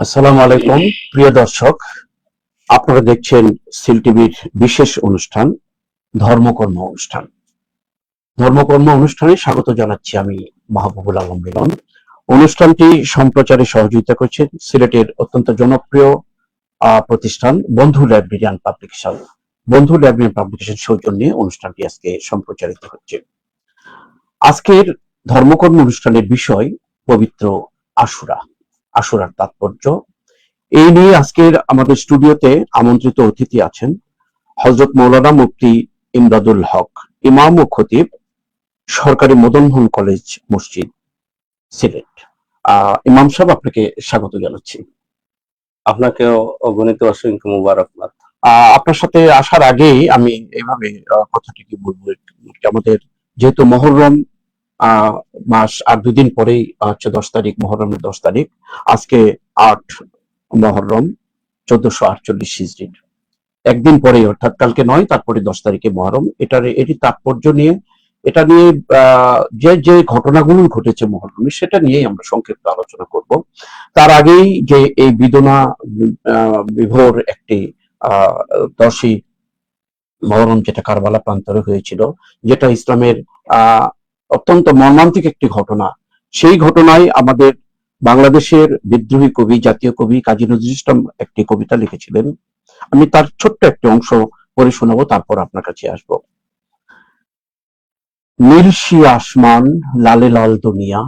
আসসালামু আলাইকুম প্রিয় দর্শক, আপনারা দেখছেন সিল টিভির বিশেষ অনুষ্ঠান ধর্মকর্ম অনুষ্ঠানে স্বাগত জানাচ্ছি আমি মাহবুবুল আলম মিলন। অনুষ্ঠানটি সম্প্রচারে সহযোগিতা করছেন সিলেটের অত্যন্ত জনপ্রিয় প্রতিষ্ঠান বন্ধু লাইব্রেরিয়ান পাবলিকেশন সৌজন্যে অনুষ্ঠানটি আজকে সম্প্রচারিত হচ্ছে। আজকের ধর্মকর্ম অনুষ্ঠানের বিষয় পবিত্র আশুরার তাৎপর্য। এই নিয়ে আজকের আমাদের স্টুডিওতে আমন্ত্রিত অতিথি আছেন হযরত মাওলানা মুফতি ইমদাদুল হক, ইমাম ও খতিব, সরকারি মদনমোহন কলেজ মসজিদ, সিলেট। ইমাম সাহেব, আপনাকে স্বাগত জানাচ্ছি। আপনাকেও অগণিত অসংখ্য মুবারকবাদ। আপনার সাথে আসার আগেই আমি এইভাবে কথাটি কি বলবো, আমাদের যেহেতু মহররম মাস আর 2 দিন পরেই হচ্ছে 10 তারিখ, মহররমের 10 তারিখ, আজকে 8 মহররম 1448 হিজরি, একদিন পরেই, অর্থাৎ কালকে 9, তারপরে 10 তারিখে মহরম। এটি তাৎপর্য নিয়ে, এটা নিয়ে যে ঘটনাগুলো ঘটেছে মহররমে, সেটা নিয়েই আমরা সংক্ষিপ্ত আলোচনা করব। তার আগেই যে এই বেদনা বিভোর একটি 10ই মহররম, যেটা কারবালা প্রান্তরে হয়েছিল, যেটা ইসলামের অত্যন্ত মর্মান্তিক একটি ঘটনা, সেই ঘটনায় আমাদের বাংলাদেশের বিদ্রোহী কবি, জাতীয় কবি কাজী নজরুল ইসলাম একটি কবিতা লিখেছিলেন। আমি তার ছোট্ট একটি অংশ পড়ে শোনাবো, তারপর আপনার কাছে আসবো। নীলশি আসমান, লালে লাল দুনিয়া,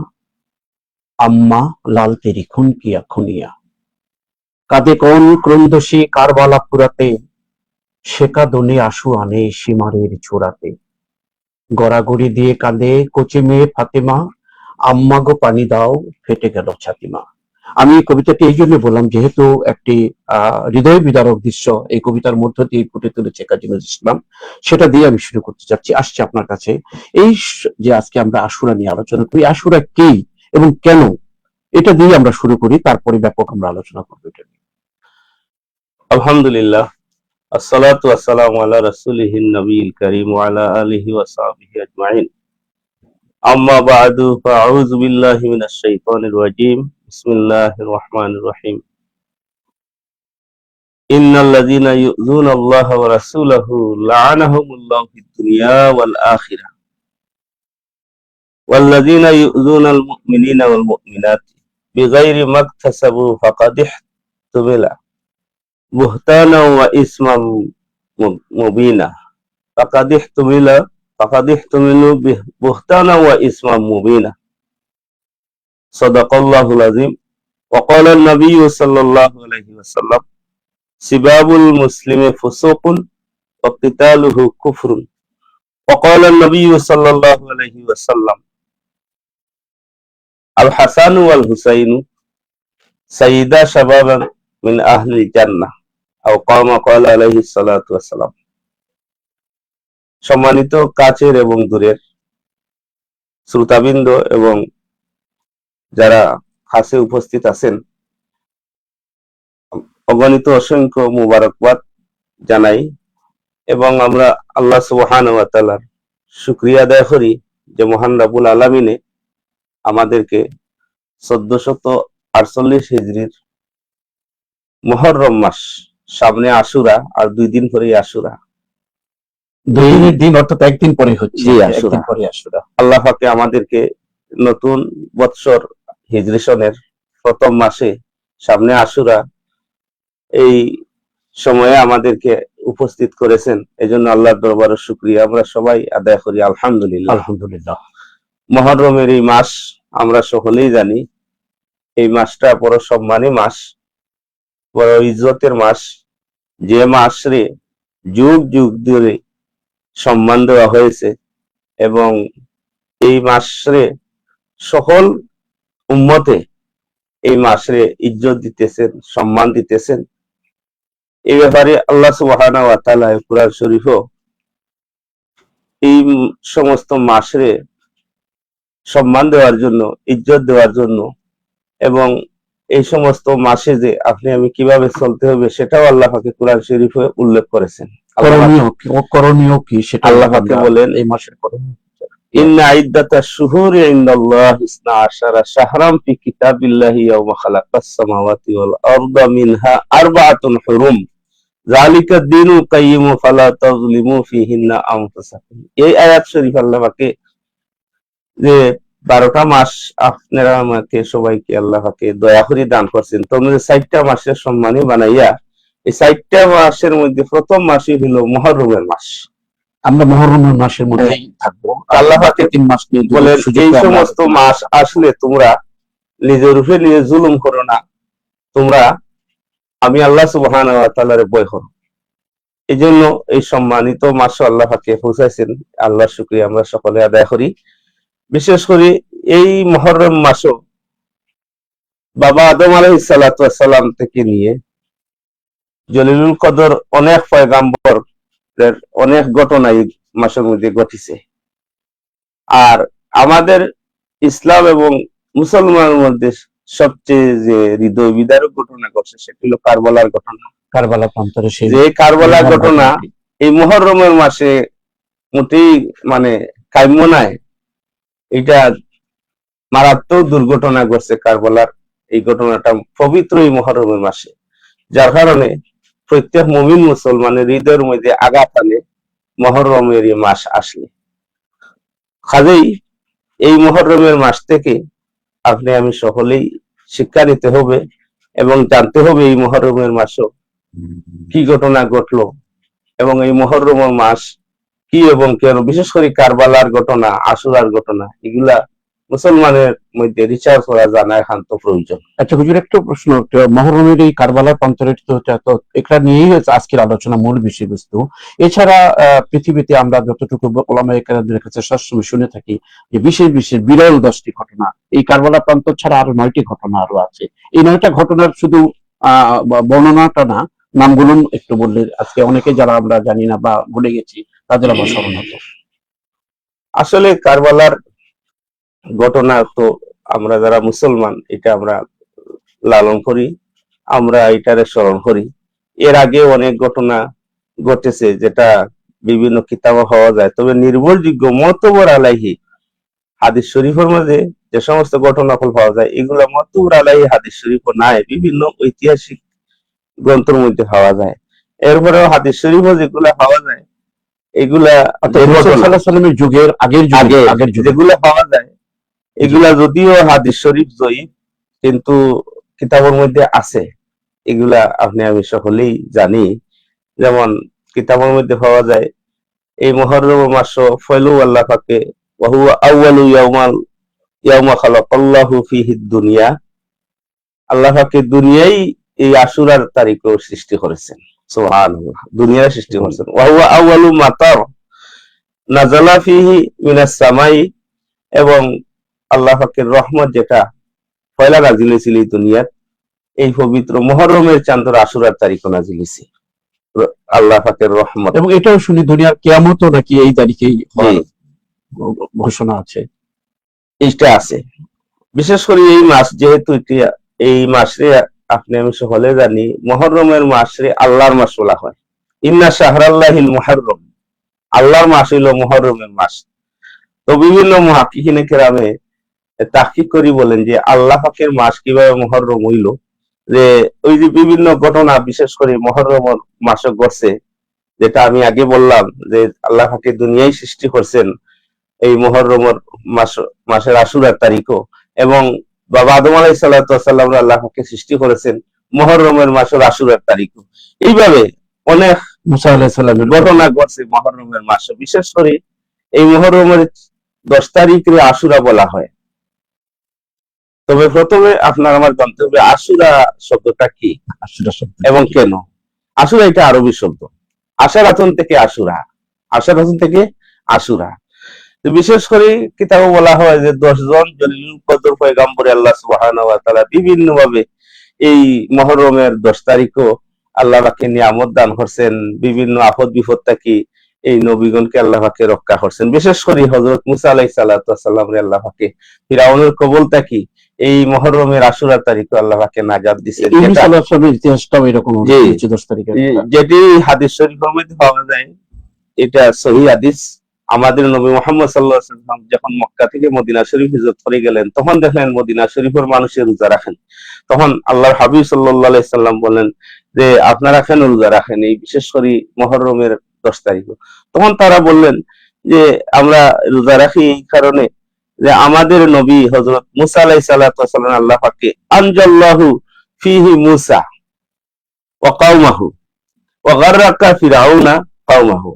আম্মা লাল তেরি খুন কিয়া খুনিয়া, কাঁদে কোন ক্রন্দসী কারবালা পুরাতে, শেকা দনে আশু আনে সীমারের চূড়াতে, গড়াগড়ি দিয়ে কাঁদে কচি মেয়ে ফাতেমা, আম্মা গো পানি দাও ফেটে গেল ছাতিমা। আমি এই কবিতাটি এই জন্য বললাম, যেহেতু একটি হৃদয় বিদারক দৃশ্য এই কবিতার মধ্য দিয়ে ফুটে তুলেছে কাজী নজরুল ইসলাম, সেটা দিয়ে আমি শুরু করতে চাচ্ছি। আসছে আপনার কাছে এই যে আজকে আমরা আশুরা নিয়ে আলোচনা করি, আশুরা কি এবং কেন, এটা দিয়ে আমরা শুরু করি, তারপরে ব্যাপক আমরা আলোচনা করবো এটা নিয়ে। আলহামদুলিল্লাহ, আসসালাতু ওয়াসসালামু আলা রাসূলিহিন নবিয়িল কারীম ওয়া আলা আলিহি ওয়া সাহবিহি আজমাইন। আম্মা বা'দু, ফাআউযু বিল্লাহি মিনাশ শাইতানির রাজীম। বিসমিল্লাহির রহমানির রহিম। ইন্নাল্লাযীনা ইউযুনাল্লাহা ওয়া রাসূলাহু লা'আনাহুমুল্লাহু ফিদ দুনিয়া ওয়াল আখিরাহ ওয়াল্লাযীনা ইউযুনাল মুমিনিনা ওয়াল মুমিনাতি বিগাইরি মাকতাসাবু ফাকাদ ইহতামালা বুহতানা ওয়া ইসমান মুবিনা ফাকাদ ইহতামিলু বুহতানা ওয়া ইসমান মুবিনা। সাদাকাল্লাহুল আযীম। ওয়া ক্বালা আন-নাবিয়্যু সাল্লাল্লাহু আলাইহি ওয়াসাল্লাম, সিবাবুল মুসলিমি ফুসুকুন ওয়া কিতালুহু কুফরুন। ওয়া ক্বালা আন-নাবিয়্যু সাল্লাল্লাহু আলাইহি ওয়াসাল্লাম, আল হাসানু ওয়াল হুসাইনু সাইয়্যিদা শাবাবান মিন আহলিল জান্নাহ আও কামা ক্বালা আলাইহিস সালাতু ওয়াসসালাম। সম্মানিত কাছের এবং দূরের শ্রোতাবৃন্দ এবং যারা কাছে উপস্থিত আছেন, অগণিত অসংখ্য মুবারকবাদ জানাই এবং আমরা আল্লাহ সুবহানাহু ওয়া তাআলার শুকরিয়া আদায় করি যে মহান রব্বুল আলামিনে আমাদেরকে 1448 হিজরির মুহররম মাস, সামনে আশুরা, আর 2 দিন পরেই আশুরা, 2 দিনের দিন, অর্থাৎ একদিন পরে হচ্ছে আশুরা। আল্লাহ পাকে আমাদেরকে নতুন বৎসর হিজরি সনের প্রথম মাসে সামনে আশুরা, এই সময়ে আমাদেরকে উপস্থিত করেছেন। এজন্য আল্লাহর দরবারে শুকরিয়া আমরা সবাই আদায় করি, আলহামদুলিল্লাহ। আলহামদুলিল্লাহ। মুহররমের এই মাস আমরা সকলেই জানি, এই মাসটা বড় সম্মানী মাস, বড় ইজ্জতের মাস, যে মাসে যুগ যুগ ধরে সম্মান দেওয়া হয়েছে এবং এই মাসে সকল উম্মতে এই মাসে ইজ্জত দিতেছেন, সম্মান দিতেছেন। এই ব্যাপারে আল্লাহ সুবহানাহু ওয়া তাআলা কুরআন শরীফও এই সমস্ত মাসে সম্মান দেওয়ার জন্য, ইজ্জত দেওয়ার জন্য এবং এই সমস্ত মাসে যে আপনি আমি কিভাবে চলতে হবে সেটাও আল্লাহ পাকে কুরআন শরীফে উল্লেখ করেছেন। করণীয় কি সেটা আল্লাহ পাকে বলেন, এই মাসের করণীয়। ইন্না ইদ্দাতাশ শুহুরি ইনদাল্লাহি ইসনা আশারা শাহরাম ফি কিতাবিল্লাহি ইয়াওমা খালাকাস সামাওয়াতি ওয়াল আরদা মিনহা আরবাআতুন হুরুম যালিকা দ্বীনুল কাইয়্যিম ফালা তাযলিমু ফীহিন্না আনফুসাকুম। এই আয়াত শরীফ আল্লাহ পাকে যে 12টা মাস আপনারা আমাকে সবাইকে আল্লাহ পাকে দয়া করে দান করছেন, তোমরা 4টা মাসের সম্মানী বানাইয়া এই 4টা মাসের মধ্যে প্রথম মাসই হলো মুহররমের মাস। আমরা মুহররমের মাসের মধ্যেই থাকবো। আল্লাহ পাকে 3 মাস নিয়ে বলেন এই সমস্ত মাস আসলে তোমরা নিজের উপরে নিজে জুলুম করো না, তোমরা আমি আল্লাহ সুবহানাহু ওয়া তাআলার ভয় করো। এই জন্য এই সম্মানিত মাস আল্লাহ পাকে পৌঁছাইছেন, আল্লাহর শুকরিয়া আমরা সকলে আদায় করি। বিশেষ করে এই মুহররম মাসও বাবা আদম আলাইহিস সালাতু ওয়াস সালাম থেকে নিয়ে জলিলুল কদর অনেক পয়গাম্বরের অনেক ঘটনা এই মাসের মধ্যে ঘটেছে। আর আমাদের ইসলাম এবং মুসলমানের মধ্যে সবচেয়ে যে হৃদয় বিদারক ঘটনা ঘটছে সেটি হলো কারবালার ঘটনা। কারবালা প্রান্তরে সেই যে কারবালার ঘটনা এই মুহররমের মাসে মোটেই মানে কাম্য নাই, এটা মারাত্মক দুর্ঘটনা ঘটছে কারবালার। এই ঘটনাটা পবিত্র এই মুহররমের মাসে, যার কারণে প্রত্যেক মুমিন মুসলমানের হৃদয়ের মধ্যে আঘাত আনে মুহররমের এই মাস আসলে। কাজেই এই মুহররমের মাস থেকে আপনি আমি সকলেই শিক্ষা নিতে হবে এবং জানতে হবে এই মুহররমের মাসও কি ঘটনা ঘটলো এবং এই মুহররমের মাস কি এবং কেন, বিশেষ করে কারবালার ঘটনা, আশুরার ঘটনা, এগুলা মুসলমানের মধ্যে রিসার্চ করা জানা একান্ত প্রয়োজন। আচ্ছা হুজুর, একটা প্রশ্ন, মুহররমের এই কারবালার প্রান্তরে তো এটা নিয়েই হচ্ছে আজকের আলোচনা মূল বিষয়বস্তু। এছাড়া পৃথিবীতে আমরা যতটুকু ওলামায়ে কেরামদের কাছে সবসময় শুনে থাকি যে বিশেষ বিশেষ বিরল 10টি ঘটনা, এই কারবালা প্রান্তর ছাড়া আরো 9টি ঘটনা আরো আছে। এই 9টা ঘটনার শুধু বর্ণনাটা না, নামগুলো একটু বললে আজকে অনেকে যারা আমরা জানি না বা ভুলে গেছি তাদের আবার স্মরণ হতো। আসলে কারবালার ঘটনা তো আমরা যারা মুসলমান এটা আমরা লালন করি, আমরা এটারে স্মরণ করি। এর আগে অনেক ঘটনা ঘটেছে যেটা বিভিন্ন কিতাবে পাওয়া যায়, তবে নির্ভরযোগ্য মুতওয়ার আলাইহি হাদিস শরীফের মধ্যে যে সমস্ত ঘটনাফল পাওয়া যায় এগুলা মুতওয়ার আলাইহি হাদিস শরীফ নাই, বিভিন্ন ঐতিহাসিক গ্রন্থের মধ্যে পাওয়া যায়। এরপরেও হাদিস শরীফও যেগুলা পাওয়া যায় এগুলা যুগের আগের যেগুলা পাওয়া যায় এগুলা যদিও হাদিস শরীফ জয়ীফ কিন্তু কিতাবের মধ্যে আছে, এগুলা আপনি আমি সকলেই জানি। যেমন কিতাবের মধ্যে পাওয়া যায় এই মুহররম মাস ফয়লু আল্লাহ পাকে ওয়া হুয়া আউয়ালু ইয়াউমা খালাকাল্লাহু ফীহি দুনিয়া, আল্লাহ পাকে দুনিয়ায় এই আশুরার তারিখও সৃষ্টি করেছেন। সুবহানাল্লাহ, দুনিয়া সৃষ্টি করেছেন। ওয়া হুয়া আউয়ালু মাতার নাযালা ফীহি মিনাস সামাই, এবং আল্লাহ পাকের রহমত যেটা পয়লা নাজিল হয়েছিল এই দুনিয়ার, এই পবিত্র মুহররমের চাঁদের আশুরার তারিখও নাজিল হয়েছে আল্লাহ পাকের রহমত। এবং এটাও শুনি দুনিয়ার কিয়ামতও নাকি এই তারিখেই ঘোষণা আছে, এইটা আছে। বিশেষ করে এই মাস যেহেতু এই মাসে আপনি আমি সকলে জানি মুহররমের মাসে আল্লাহর মাস বলা হয়। ইন্না শাহরাল্লাহিল মুহররম, আল্লাহর মাস হইল মুহররমের মাস। তো বিভিন্ন মুহাক্কিকিনে কেরামে তাহকিক করি বলেন যে আল্লাহ পাকের মাস কিভাবে মুহররম হইল, যে ওই যে বিভিন্ন ঘটনা বিশেষ করে মুহররম মাসে ঘটছে, যেটা আমি আগে বললাম যে আল্লাহ পাকে দুনিয়ায় সৃষ্টি করছেন এই মুহররমের মাসের আশুরার তারিখও, এবং বাবা আদম আলাইহিস সালাতু ওয়াস সালাম আল্লাহ পাকে সৃষ্টি করেছেন মুহররমের মাসের আশুরার তারিখও। এইভাবে অনেক মুসা আলাইহিস সালামের ঘটনা ঘটছে মুহররমের মাসে। বিশেষ করে এই মুহররমের 10 তারিখে আশুরা বলা হয়। তবে প্রথমে আপনার আমার জানতে হবে আশুরা শব্দটা কি এবং কেন। আশুরা এটা আরবি শব্দ, আশারাতুন থেকে আশুরা, আশারাতুন থেকে আশুরা। বিশেষ করে কিতাবে বলা হয় যে 10 জন জলিলুল কদর পয়গম্বর আল্লাহ সুবহানাহু ওয়া তাআলা বিভিন্ন ভাবে এই মুহররমের 10 তারিখও আল্লাহ পাকে নিয়ামত দান করছেন, বিভিন্ন আপদ বিপদ থেকে এই নবীগণকে আল্লাহ পাকে রক্ষা করছেন। বিশেষ করে হযরত মুসা আলাইহিস সালাতু ওয়াস সালাম আল্লাহ পাকে ফিরাউনের কবল থেকে এই মুহররমের আশুরার তারিখে আল্লাহ পাকে নাজাত দিয়েছেন। ইতিহাসটাও এরকম 10 তারিখে, যেটি হাদিস শরীফের মধ্যে পাওয়া যায়, এটা সহিহ হাদিস আমাদের নবী মুহাম্মদ সাল্লাল্লাহু আলাইহি ওয়াসাল্লাম যখন মক্কা থেকে মদিনা শরীফ হিজরত করে গেলেন, তখন দেখলেন মদিনা শরীফের মানুষের রোজা রাখেন। তখন আল্লাহর হাবিব সাল্লাল্লাহু আলাইহি সাল্লাম বলেন যে আপনারা কেন রোজা রাখেন, এই বিশেষ করে মুহররমের 10 তারিখ? তখন তারা বললেন যে আমরা রোজা রাখি এই কারণে যে আমাদের নবী হযরত মুসা আলাইহিস সালাতু ওয়াস সালাম আল্লাহ পাককে আনজাল্লাহু ফিহি মুসা ওয়া কওমাহু ওয়া গাররাকা ফিরাউনা কওমাহু।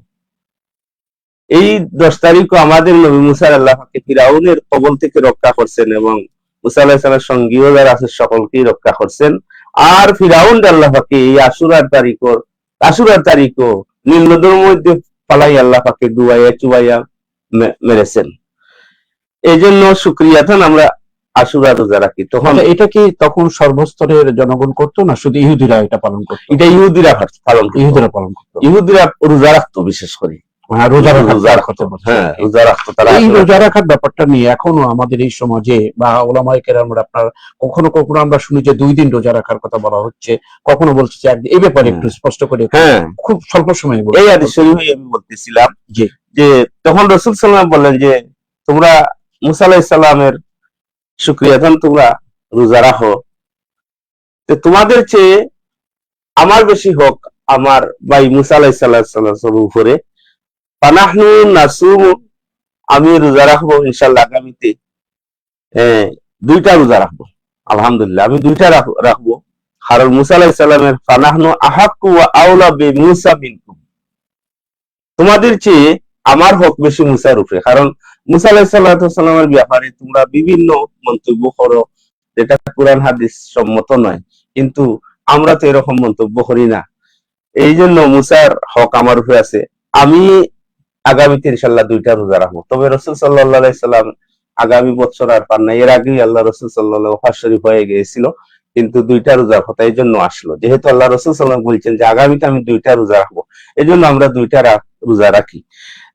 এই 10 তারিখ আমাদের নবী মুসা আল্লাহ পাককে ফিরাউনের কবল থেকে রক্ষা করছেন এবং মুসা আলাইহিস সালামের সঙ্গীও যারা আছে সকলকেই রক্ষা করছেন। আর ফিরাউন আল্লাহ পাককে এই আশুরার তারিখও নীল নদের মধ্যে ফালাই আল্লাহ পাককে ডুবাইয়া চুবাইয়া মেরেছেন। এই জন্য শুকরিয়াতান আমরা আশুরা রোজা রাখি। তখন এটা কি তখন সর্বস্তরের জনগণ করতো না শুধু ইহুদিরা এটা পালন করতো? এটা ইহুদিরা পালন করতো। ইহুদিরা রোজা রাখতো বিশেষ করে। রোজা রাখতো। হ্যাঁ, রোজা রাখতো তারা। এই রোজা রাখার ব্যাপারটা নিয়ে এখনো আমাদের এই সমাজে বা ওলামায়ে কেরামরা আপনার কখনো কখনো আমরা শুনি যে 2 দিন রোজা রাখার কথা বলা হচ্ছে, কখনো বলছে যে একদিন। এই ব্যাপারে একটু স্পষ্ট করে, হ্যাঁ, খুব স্বল্প সময়ে বলুন। এই হাদিস শরীফে আমি বলতেছিলাম যে তখন রাসূল সাল্লাল্লাহু আলাইহি ওয়াসাল্লাম বললেন যে তোমরা মুসা আলাইহিস সালামের শুকরিয়াতান তোমরা রোজা রাখো, তোমাদের চেয়ে আমার বেশি হক আমার ভাই মুসা আলাইহিস সালামের উপরে। ফানাহনু নাসুমু, আমি রোজা রাখবো ইনশাআল্লাহ আগামীতে 2টা রোজা রাখবো। আলহামদুলিল্লাহ আমি 2টা রাখবো। কারণ মুসা আলাইহিস সালামের ফানাহনু আহাক্কু ওয়া আওলা বিমুসা মিনকুম, তোমাদের চেয়ে আমার হক বেশি মুসার উপরে। কারণ মুসা আলাইহিস সালামের ব্যাপারে তোমরা বিভিন্ন মন্তব্য করো যেটা কুরআন হাদিস সম্মত নয়, কিন্তু আমরা তো এরকম মন্তব্য করি না। এই জন্য মুসার হক আমার উপরে আছে। আমি আগামীতে ইনশাআল্লাহ 2টা রোজা রাখবো। তবে রাসূল সাল্লাল্লাহু আলাইহি সাল্লাম আগামী বছর আর পান না, এর আগেই আল্লাহ রাসূল সাল্লাল্লাহু ওয়াফাত শরীফ হয়ে গিয়েছিল, কিন্তু 2টা রোজার কথা এই জন্য আসলো যেহেতু আল্লাহ রাসূল সাল্লাল্লাহু আলাইহি বলছেন যে আগামীতে আমি 2টা রোজা রাখবো, এই জন্য আমরা 2টা রোজা রাখি।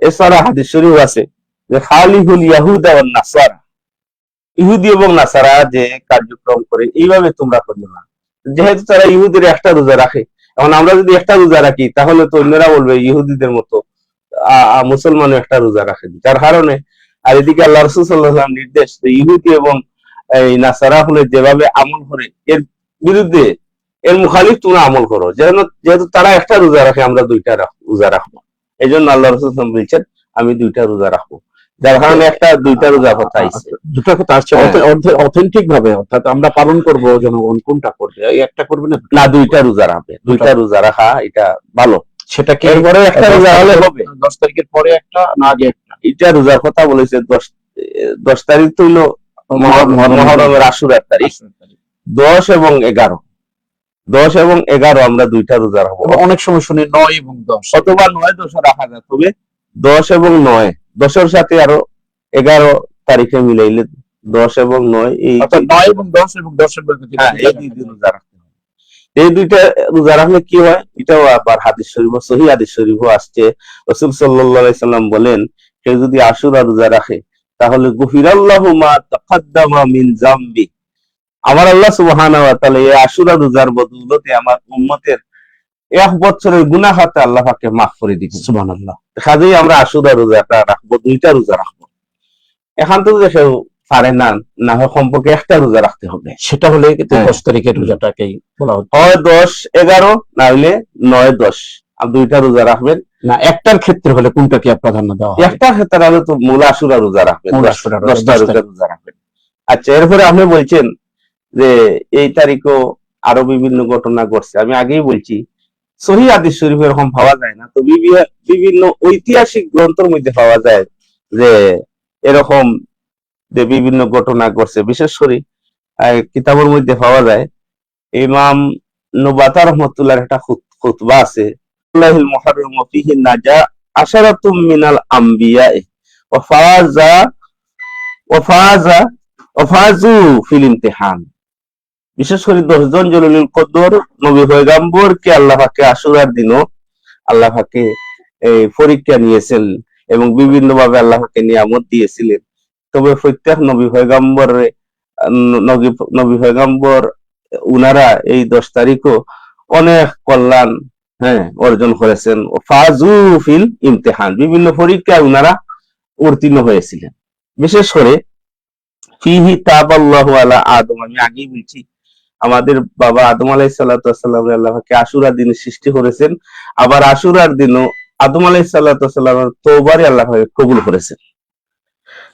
এছাড়া হাদিস শরীফ আছে যে খালিহুল ইয়াহুদা ওয়ান নাসারা, ইহুদি এবং নাসারা যে কার্যক্রম করে এইভাবে তোমরা করিও না। যেহেতু তারা ইহুদিরা একটা রোজা রাখে, এখন আমরা যদি একটা রোজা রাখি তাহলে তো অন্যরা বলবে ইহুদিদের মতো মুসলমানও একটা রোজা রাখে, যার কারণে। আর এদিকে আল্লাহ রাসূল সাল্লাল্লাহু আলাইহি ওয়াসাল্লাম নির্দেশ যে ইহুদি এবং এই নাসারা হলে যেভাবে আমল করে এর বিরুদ্ধে এর মুখালিফ তোমরা আমল করো। যেহেতু তারা একটা রোজা রাখে আমরা 2টা রোজা রাখবো, এই জন্য আল্লাহ রাসূল সাল্লাল্লাহু আলাইহি ওয়াসাল্লাম বলছেন আমি 2টা রোজা রাখবো, যার কারণে 2টা রোজা কথা আইছে। 2টা কথা আসছে অথেন্টিক ভাবে, অর্থাৎ আমরা পালন করব, জনগণ কোনটা করবে? এই একটা করবে না, 2টা রোজা রাখবে। 2টা রোজা রাখা এটা ভালো। সেটা কি এরপরে একটা রোজা হলে হবে? 10 তারিখের পরে একটা না আগে একটা? এটা রোজার কথা বলেছে 10 তারিখ তো হলো মুহররমের আশুরার তারিখ। 10 এবং 11 আমরা 2টা রোজা রাখবো। অনেক সময় শুনি 9 এবং 10, অথবা 9-10 রাখা যায়, তবে 10 এবং 9, 10-এর সাথে আরো 11 তারিখে মিলাইলে 10 এবং 9, এই 9 এবং 10 এবং 10-এর মধ্যে এই 2 দিন রোজা রাখতে হবে। এই 2টা রোজা রাখলে কি হয় এটাও আবার হাদিস শরীফ, সহিহ হাদিস শরীফও আসছে। রাসূল সাল্লাল্লাহু আলাইহি সাল্লাম বলেন কেউ যদি আশুরা রোজা রাখে তাহলে গুফিরাল্লাহু মা তাকাদ্দামা মিন যামবি, আমার আল্লাহ সুবহানাহু ওয়া তাআলা এই আশুরা রোজার বদৌলতে আমার উম্মতের 1 বছরের গুনাহ খাতা আল্লাহ পাকে মাফ করে দিবেন। সুবহানাল্লাহ। কাজেই আমরা আশুরা রোজাটা রাখবো, 2টা রোজা রাখবো। এখন তো দেখো পারে না, না হয় সম্পর্কে একটা রোজা রাখতে হবে। সেটা হলে 10 তারিখের রোজাটাকেই বলা হচ্ছে। হয় 10-11 না হলে 9-10, আর 2টা রোজা রাখবেন। না, একটার ক্ষেত্রে হলে কোনটাকে প্রাধান্য দেওয়া হয়? একটা ক্ষেত্রে হলে তো মূল আশুরা রোজা রাখবেন, 10টা রোজা রাখবেন। আচ্ছা, এরপরে আপনি বলছেন যে এই তারিখও আরো বিভিন্ন ঘটনা ঘটছে। আমি আগেই বলছি সহিহ হাদিস শরীফ এরকম পাওয়া যায় না, তো বিভিন্ন ঐতিহাসিক গ্রন্থের মধ্যে পাওয়া যায় যে এরকম যে বিভিন্ন ঘটনা ঘটছে। বিশেষ করে কিতাবের মধ্যে পাওয়া যায় ইমাম নুবাতা রাহমাতুল্লাহর একটা খুতবা আছে, আল্লাহুল মুহাররম ফিহি নাজা আশারাতুম মিনাল আমবিয়া ওয়া ফাজু ফিল ইমতিহান। বিশেষ করে 10 জন জলিলুল কদর নবী পয়গম্বরকে আল্লাহ পাকে আশুরার দিনও আল্লাহ পাকে পরীক্ষা নিয়েছেন এবং বিভিন্ন ভাবে আল্লাহ পাকে নিয়ামত দিয়েছিলেন। তবে প্রত্যেক নবী পয়গম্বর উনারা এই 10 তারিখও অনেক কল্যাণ হ্যাঁ অর্জন করেছেন। ফাজু ফিল ইমতিহান, বিভিন্ন পরীক্ষায় ওনারা উত্তীর্ণ হয়েছিলেন। বিশেষ করে ফিহি তাবাল্লাহু আলা আদম, আমি আগেই বলছি আমাদের বাবা আদম আলাইহিস সালাতু ওয়াস সালাম আল্লাহকে আশুরার দিনে সৃষ্টি করেছেন, আবার আশুরার দিনও আদম আলাইহিস সালাতু ওয়াস সালামের তওবারে আল্লাহ কবুল করেছেন।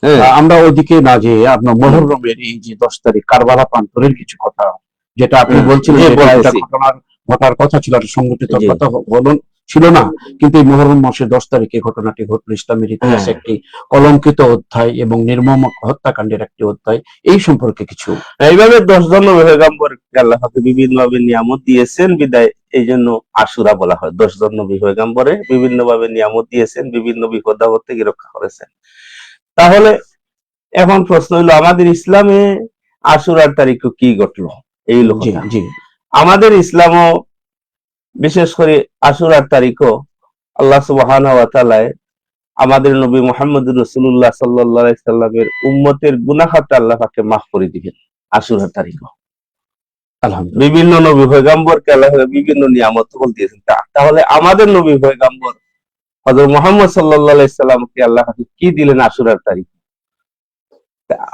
হ্যাঁ আমরা ওইদিকে না যে আপনার মুহররমের এই যে 10 তারিখ কারবালা প্রান্তরের কিছু কথা, যেটা আপনি বলছিলেন জি, যে এটা বলতেছি। ঘটার কথা ছিল, একটা সংগঠিত জি। কথা ছিল না, কিন্তু এই মুহররম মাসের 10 তারিখে ঘটনাটি ঘটল। ইসলামের ইতিহাসে একটি কলঙ্কিত অধ্যায় এবং নির্মম হত্যাকাণ্ডের একটি অধ্যায়। এই সম্পর্কে কিছু এইভাবে 10 জন পয়গম্বর আল্লাহ পাক বিভিন্ন ভাবে নিয়ামত দিয়েছেন, বিদায় এই জন্য আশুরা বলা হয়। 10 জন নবী পয়গম্বরে বিভিন্ন ভাবে নিয়ামত দিয়েছেন, বিভিন্ন বিপদ আপদ থেকে রক্ষা করেছেন। তাহলে এখন প্রশ্ন হলো, আমাদের ইসলামে আশুরার তারিখে কি ঘটলো? এই হলো জি কথা। জি আমাদের ইসলামও বিশেষ করে আশুরার তারিখও আল্লাহ সুবহানাহু ওয়া তাআলা আমাদের নবী মুহাম্মদুর রাসূলুল্লাহ সাল্লাল্লাহু আলাইহি সাল্লামের উম্মতের গুনাহ খাতা আল্লাহ পাকে মাফ করে দিবেন আশুরার তারিখও। আলহামদুলিল্লাহ। বিভিন্ন নবী পয়গম্বরকে আল্লাহ বিভিন্ন নিয়ামত দিয়েছেন। তাহলে আমাদের নবী পয়গম্বর হযরত মুহাম্মদ সাল্লাল্লাহু আলাইহি সাল্লামকে আল্লাহ পাক কি দিলেন আশুরার তারিখ?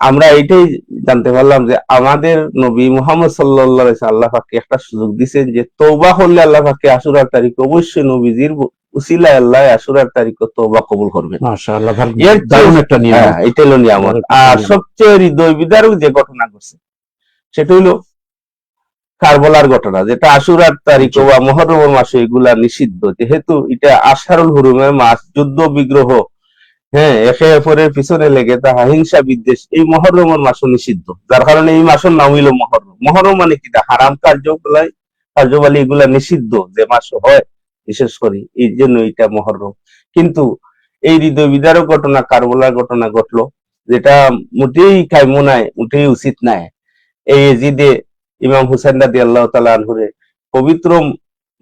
আমরা এইটাই জানতে পারলাম যে আমাদের নবী মুহাম্মদ সাল্লাল্লাহু আলাইহি সাল্লাম আল্লাহ পাককে একটা সুযোগ দিয়েছেন যে তওবা করলে আল্লাহ পাককে আশুরার তারিখ অবশ্যই নবীজির উসিলায় আল্লাহ আশুরার তারিখ তওবা কবুল করবেন। মাশাআল্লাহ, এর দারুণ একটা নিয়ম। হ্যাঁ, এটা হলো নিয়ামত। আর সবচেয়ে হৃদয় বিদারক যে ঘটনা ঘটছে সেটা হলো কারবালার ঘটনা, যেটা আশুরার তারিখ বা মুহররম মাসে এগুলা নিষিদ্ধ, যেহেতু এটা আশহারুল হুরুমের মাস, যুদ্ধ বিগ্রহ, হ্যাঁ, একে অপরের পিছনে লেগে তাহা হিংসা বিদ্বেষ, এই মুহররমের মাসও নিষিদ্ধ। যার কারণে এই মাসের নাম হইল মুহররম। মুহররম মানে কি? হারাম কার্যবলী এগুলা নিষিদ্ধ যে মাস হয়, বিশেষ করে এই জন্য এটা মুহররম। কিন্তু এই হৃদয় বিদারক ঘটনা, কারবালার ঘটনা ঘটলো, যেটা মোটেই কাম্য নাই, মোটেই উচিত নাই। এই এজিদে ইমাম হুসাইন রাদিয়াল্লাহু তাআলা আনহুরে পবিত্র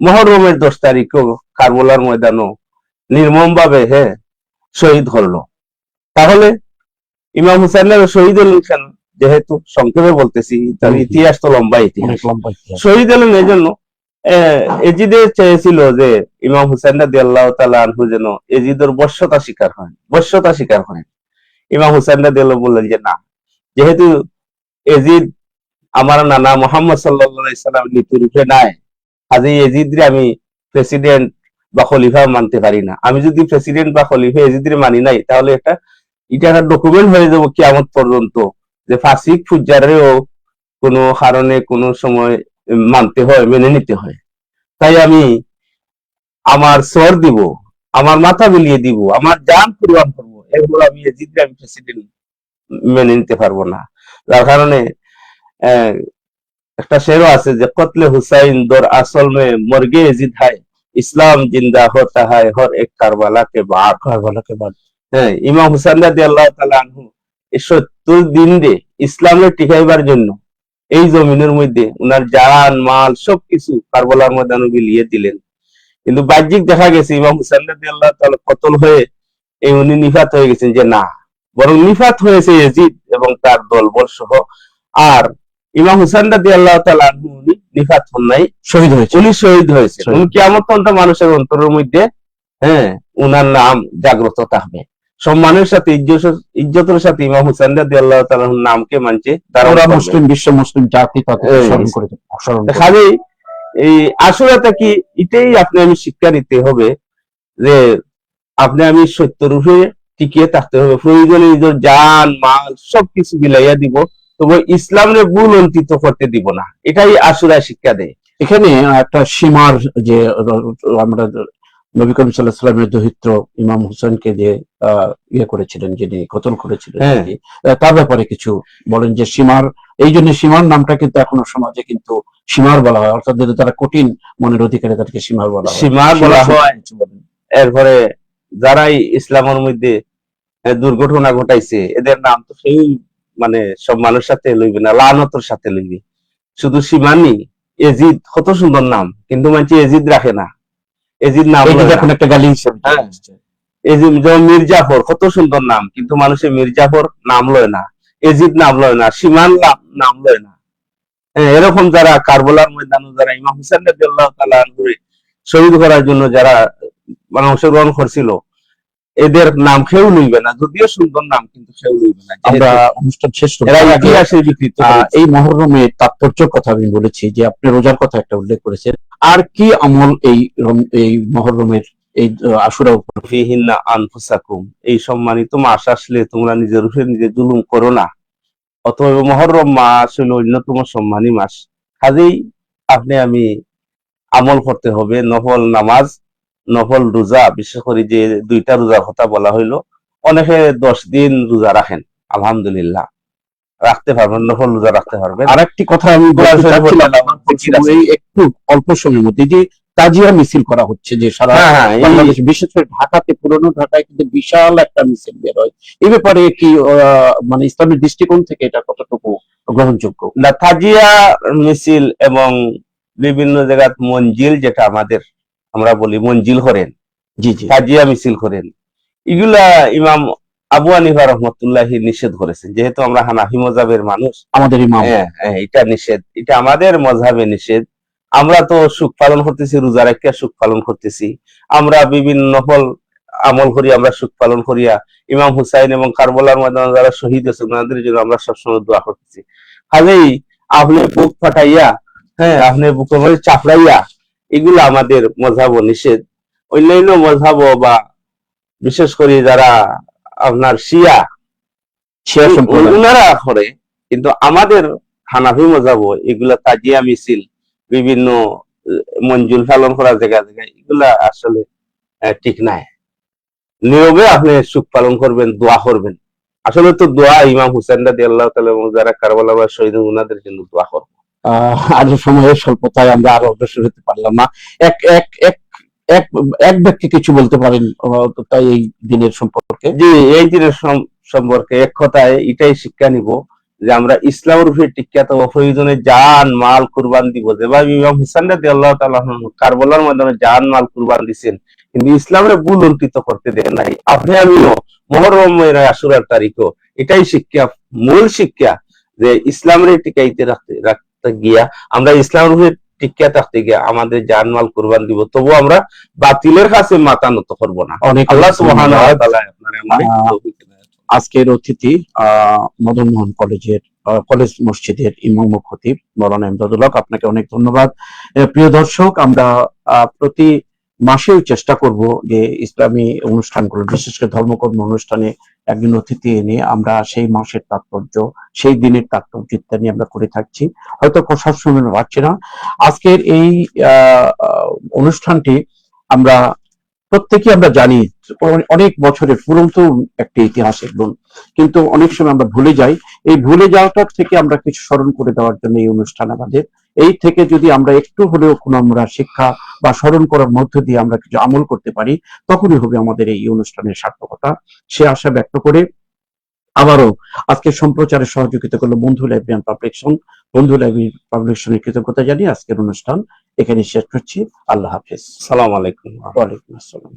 মুহররমের 10 তারিখও কারবালার ময়দানও নির্মম ভাবে শহীদ হলো। তাহলে ইমাম হুসাইনের শহীদ হলেন কেন? যেহেতু সংক্ষেপে বলতেছি, তার ইতিহাস তো লম্বা ইতিহাস। অনেক লম্বা ইতিহাস। শহীদ হলেন এই জন্য, এজিদে চেয়েছিল যে ইমাম হুসাইন রাদিয়াল্লাহু তাআলা আনহু যেন এজিদের বশ্যতা স্বীকার করেন। ইমাম হুসাইন রাদিয়াল্লাহু বললেন যে না, যেহেতু এজিদ আমার নানা মুহাম্মদ সাল্লাল্লাহু আলাইহি সাল্লাম নীতির উপরে নাই, আজ এই এজিদরে আমি প্রেসিডেন্ট বা খলিফা মানতে পারি না। আমি যদি প্রেসিডেন্ট বা খলিফা এজিদরে মানি নাই, তাহলে এটা একটা ডকুমেন্ট হয়ে যাবো কিয়ামত পর্যন্ত যে ফাসিক ফুজ্জারেও কোনো কারণে কোনো সময় মানতে হয়, মেনে নিতে হয়। তাই আমি আমার সর দিব, আমার মাথা বিলিয়ে দিব, আমার জান কুরবান করবো, এরপর আমি এজিদরে আমি প্রেসিডেন্ট মেনে নিতে পারবো না। যার কারণে আহ, একটা শেরও আছে যে কতলে হুসাইন দর আসল মে মরগে এজিদ হায়, ইসলাম জিন্দা হতা হায় হর এক কারবালা কে বাদ। কারবালাকে বাদ। হ্যাঁ, ইমাম হুসাইন রাদিয়াল্লাহু তাআলা আনহু এই 70 দিন রে ইসলামের টিকাইবার জন্য এই জমিনের মধ্যে উনার জান মাল সবকিছু কারবালার ময়দানে বিলিয়ে দিলেন। কিন্তু বাহ্যিক দেখা গেছে ইমাম হুসাইন রাদিয়াল্লাহু তাআলা কতল হয়ে এই উনি নিফাত হয়ে গেছেন, যে না, বরং নিফাত হয়েছে ইয়াজিদ এবং তার দলবল সহ। আর ইমাম হুসাইন রাদিয়াল্লাহু তাআলা আনহু উনি নিফাত হন নাই, শহীদ হয়েছে। উনি শহীদ হয়েছে। উনি কিয়ামত পর্যন্ত মানুষের অন্তরের মধ্যে উনার নাম জাগ্রত থাকবে। সম্মানের সাথে ইজ্জতের সাথে ইমাম হুসাইন রাদিয়াল্লাহু তাআলার নামকে মানছে ওরা মুসলিম, বিশ্ব মুসলিম জাতি তাকে স্মরণ করে। খালি এই আশুরাটা কি, এটাই আপনি আমি শিক্ষা নিতে হবে যে আপনি আমি সত্যরূপে টিকিয়ে থাকতে হবে। প্রয়োজনে নিজের জান মাল সবকিছু বিলাইয়া দিব, তবে ইসলামের ভুল অন্তিত করতে দিব না। এটাই আশুরা শিক্ষা দেয়। এখানে একটা সীমার যে আমরা নবী করিম সাল্লাল্লাহু আলাইহি ওয়াসাল্লামের দৌহিত্র ইমাম হুসাইনকে যে ইয়ে করেছিলেন, যিনি কতল করেছিলেন, তার ব্যাপারে কিছু বলেন যে সীমার, এই জন্য সীমার নামটা কিন্তু এখনো সমাজে কিন্তু সীমার বলা হয়, অর্থাৎ যদি তারা কঠিন মনের অধিকারী তাদেরকে সীমার বলা হয়। সীমার বলা হয়। এরপরে যারাই ইসলামের মধ্যে দুর্ঘটনা ঘটাইছে এদের নাম তো সেই মানে সম্মানের সাথে লইবে না, লানতের সাথে লইবে। শুধু সীমানি এজিদ কত সুন্দর নাম, কিন্তু মানুষ এজিদ রাখে না, এজিদ নাম এখন একটা গালি হিসেবে। এজিদ যেমন মির্জাফর কত সুন্দর নাম, কিন্তু মানুষের মির্জাফর নাম লয় না, এজিদ নাম লয় না, সীমান নাম লয় না। এরকম যারা কারবালার ময়দানে যারা ইমাম হুসাইন রাদিয়াল্লাহু তাআলা আনহু শহীদ করার জন্য যারা মানে অংশগ্রহণ করছিল, এদের নাম কেউ লইবে না, যদিও সুন্দর নাম, কিন্তু কেউ লইবে না। আমরা অনুষ্ঠান শেষ করব, এরা তার আগে ইতিহাসে বিকৃত হয়েছে। এই মহরমের তাৎপর্যের কথা আমি বলেছি, যে আপনি রোজার কথা একটা উল্লেখ করেছেন, আর কি আমল এই মহরমের এই আশুরা উপর? ফিহিন্না আনফুসাকুম, এই সম্মানিত মাস আসলে তোমরা নিজের উপরে নিজে জুলুম করো না। অতএব মহরম মাস হলো অন্যতম সম্মানী মাস। কাজেই আপনি আমি আমল করতে হবে, নফল নামাজ, নফল রোজা, বিশেষ করে যে 2টা রোজার কথা বলা হইলো। অনেকে 10 দিন রোজা রাখেন, আলহামদুলিল্লাহ, রাখতে পারবেন, নফল রোজা রাখতে পারবেন। আরেকটি কথা আমি বলতে চাচ্ছিলাম, এই একটু অল্প সময়ের মধ্যে যে তাজিয়া মিছিল করা হচ্ছে, যে সারা বাংলাদেশ, বিশেষ করে ঢাকাতে, পুরনো ঢাকায় কিন্তু বিশাল একটা মিছিল বের হয়, এই ব্যাপারে কি মানে ইসলামের দৃষ্টিকোণ থেকে এটা কতটুকু গ্রহণযোগ্য? না, তাজিয়া মিছিল এবং বিভিন্ন জায়গায় মঞ্জিল, যেটা আমরা বলি মঞ্জিল করেন, জি জি, তাজিয়া মিছিল করেন, এগুলা ইমাম আবু হানিফা রহমতুল্লাহি নিষেধ করেছেন। যেহেতু আমরা হানাফি মযহাবের মানুষ, আমাদের ইমাম, এটা নিষেধ, এটা আমাদের মযহাবে নিষেধ। আমরা তো সুখ পালন করতেছি, রোজা রাখিয়া সুখ পালন করতেছি, আমরা বিভিন্ন নফল আমল করি, আমরা সুখ পালন করিয়া ইমাম হুসাইন এবং কারবালার ময়দানে যারা শহীদ হয়েছে ওনাদের জন্য আমরা সবসময় দোয়া করতেছি। কাজেই আপনি বুক ফাটাইয়া, আপনি বুকের মধ্যে চাপড়াইয়া, এগুলো আমাদের মযহাব নিষেধ। অন্যান্য মযহাব বা বিশেষ করে যারা আপনার শিয়া সম্প্রদায়, ওনারা করে, কিন্তু আমাদের হানাফি মযহাব এগুলা তাজিয়া মিছিল, বিভিন্ন মঞ্জুল পালন করার জায়গায় জায়গায়, এগুলা আসলে ঠিক নাই। নীরবে আপনি সুখ পালন করবেন, দোয়া করবেন। আসলে তো দোয়া ইমাম হুসেন রাদিয়াল্লাহু তাআলা এবং যারা কারবালা বা শহীদ ওনাদের জন্য দোয়া করব। আর সময়ের স্বল্পতায় আমরা আরো অগ্রসর হতে পারলাম না। এক এক এক এক এক ব্যক্তি কিছু বলতে পারেন তাই এই দিনের সম্পর্কে? জি, এই দিনের সম্পর্কে এক কথায় এটাই শিক্ষা নিব যে আমরা ইসলামের উপরে টিকিয়া থাকবো, প্রয়োজনে জান মাল কুরবান দিব। যেভাবে ইমাম হুসাইন রাদিয়াল্লাহু তাআলা কারবালার ময়দানে জান মাল কুরবান দিয়েছেন, কিন্তু ইসলামের ভুল অঙ্কিত করতে দেন নাই। আপনি আমিও মুহররমের আশুরার তারিখও এটাই শিক্ষা, মূল শিক্ষা, যে ইসলামের টিকাইতে রাখতে গিয়া, আমরা ইসলামের উপরে টিকিয়া থাকতে গিয়া আমাদের জান মাল কুরবান দিব, তবু আমরা বাতিলের কাছে মাথা নত করব না। আল্লাহ সুবহানাহু ওয়া তাআলা আজকের অতিথি মদন মোহন কলেজ মসজিদের ইমাম ও খতিব মাওলানা ইমদাদুল হক, আপনাকে অনেক ধন্যবাদ। প্রিয় দর্শক, আমরা প্রতি মাসেও চেষ্টা করব যে ইসলামী অনুষ্ঠানগুলো, বিশেষ করে ধর্মকর্ম অনুষ্ঠানে একজন অতিথি এনে আমরা সেই মাসের তাৎপর্য, সেই দিনের তাৎপর্য ইত্যাদি আমরা করে থাকছি। হয়তো সবসময় পাচ্ছি না। আজকের এই অনুষ্ঠানটি আমরা প্রত্যেকে আমরা জানি অনেক বছরের পুরনো একটা ইতিহাস, একদম, কিন্তু অনেক সময় আমরা ভুলে যাই। এই ভুলে যাওয়াটার থেকে আমরা কিছু স্মরণ করে দেওয়ার জন্য এই অনুষ্ঠান আমাদের। এই থেকে যদি আমরা একটু হলেও কোনো আমরা শিক্ষা বা স্মরণ করার মধ্য দিয়ে আমরা কিছু আমল করতে পারি, তখনই হবে আমাদের এই অনুষ্ঠানের সার্থকতা। সে আশা ব্যক্ত করে আবারও আজকে সম্প্রচারে সহযোগিতা করলো বন্ধু লাইব্রেরিয়ান পাবলিকেশন, বন্ধু লাইব্রেরি পাবলিকেশনের কৃতজ্ঞতা জানিয়ে আজকের অনুষ্ঠান এখানে শেষ করছি। আল্লাহ হাফেজ। আসসালামু আলাইকুম। ওয়ালাইকুম আসসালাম।